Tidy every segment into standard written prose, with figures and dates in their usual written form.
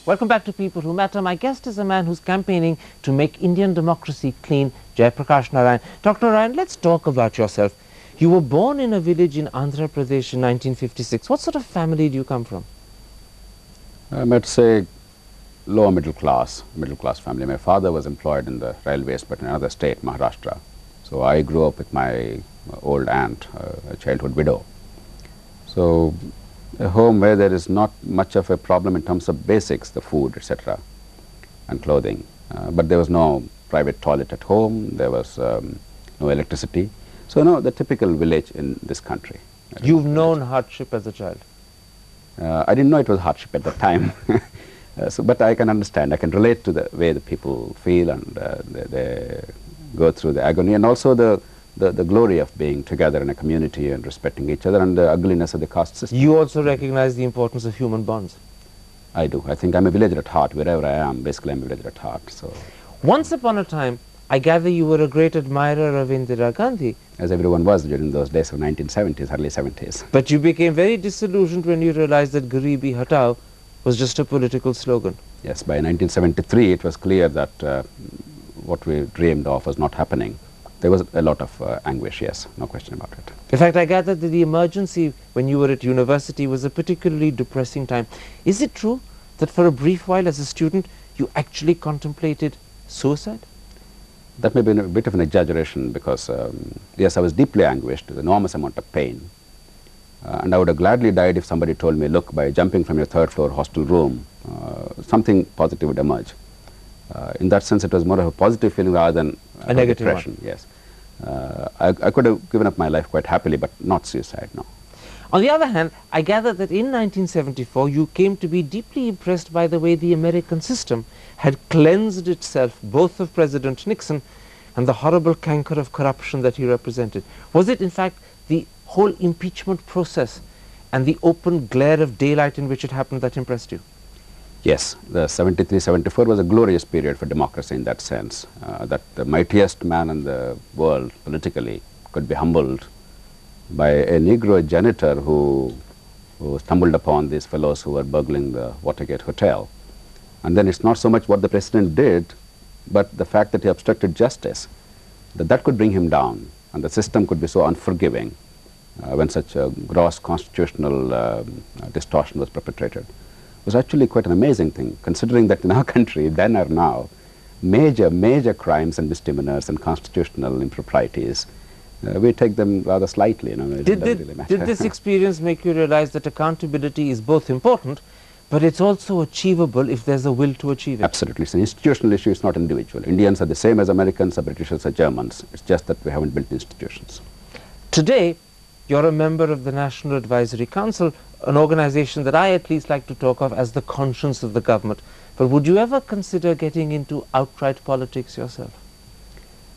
Welcome back to People Who Matter. My guest is a man who's campaigning to make Indian democracy clean, Jayaprakash Narayan. Dr. Narayan, let's talk about yourself. You were born in a village in Andhra Pradesh in 1956. What sort of family do you come from? I might say lower middle class family. My father was employed in the railways, but in another state, Maharashtra. So I grew up with my old aunt, a childhood widow. So a home where there is not much of a problem in terms of basics, the food, etc., and clothing. But there was no private toilet at home, there was no electricity. So, no, the typical village in this country. You've known hardship as a child? I didn't know it was hardship at the time. But I can understand, I can relate to the way the people feel, and they go through the agony, and also the glory of being together in a community and respecting each other, and the ugliness of the caste system. You also recognize the importance of human bonds? I do. I think I'm a villager at heart. Wherever I am, basically I'm a villager at heart. So, once upon a time, I gather you were a great admirer of Indira Gandhi. As everyone was during those days of 1970s, early 70s. But you became very disillusioned when you realized that Garibi Hatao was just a political slogan. Yes, by 1973 it was clear that what we dreamed of was not happening. There was a lot of anguish, yes, no question about it. In fact, I gather that the emergency when you were at university was a particularly depressing time. Is it true that for a brief while as a student you actually contemplated suicide? That may be a bit of an exaggeration, because yes, I was deeply anguished, with enormous amount of pain. And I would have gladly died if somebody told me, look, by jumping from your third floor hostel room, something positive would emerge. In that sense, it was more of a positive feeling rather than a negative depression. one. Yes. I could have given up my life quite happily, but not suicide, no. On the other hand, I gather that in 1974 you came to be deeply impressed by the way the American system had cleansed itself both of President Nixon and the horrible canker of corruption that he represented. Was it in fact the whole impeachment process and the open glare of daylight in which it happened that impressed you? Yes, the 73-74 was a glorious period for democracy in that sense, that the mightiest man in the world politically could be humbled by a Negro janitor who stumbled upon these fellows who were burgling the Watergate Hotel. And then it's not so much what the president did, but the fact that he obstructed justice, that could bring him down, and the system could be so unforgiving when such a gross constitutional distortion was perpetrated. It was actually quite an amazing thing, considering that in our country, then or now, major crimes and misdemeanors and constitutional improprieties, we take them rather slightly. You know, did this experience make you realize that accountability is both important, but it's also achievable if there's a will to achieve it? Absolutely. It's an institutional issue, it's not individual. Indians are the same as Americans, or Britishers, or Germans. It's just that we haven't built institutions. Today, you're a member of the National Advisory Council, an organization that I at least like to talk of as the conscience of the government. But would you ever consider getting into outright politics yourself?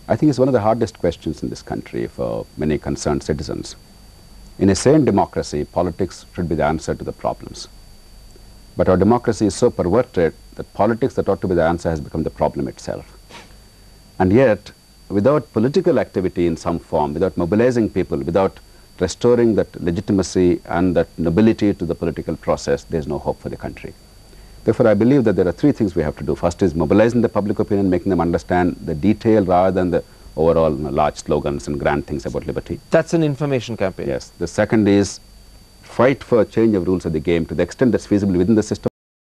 I think it's one of the hardest questions in this country for many concerned citizens. In a sane democracy, politics should be the answer to the problems. But our democracy is so perverted that politics that ought to be the answer has become the problem itself. And yet, without political activity in some form, without mobilizing people, without restoring that legitimacy and that nobility to the political process, there's no hope for the country. Therefore, I believe that there are three things we have to do. First is mobilizing the public opinion, making them understand the detail rather than the overall large slogans and grand things about liberty. That's an information campaign. Yes. The second is fight for change of rules of the game to the extent that's feasible within the system.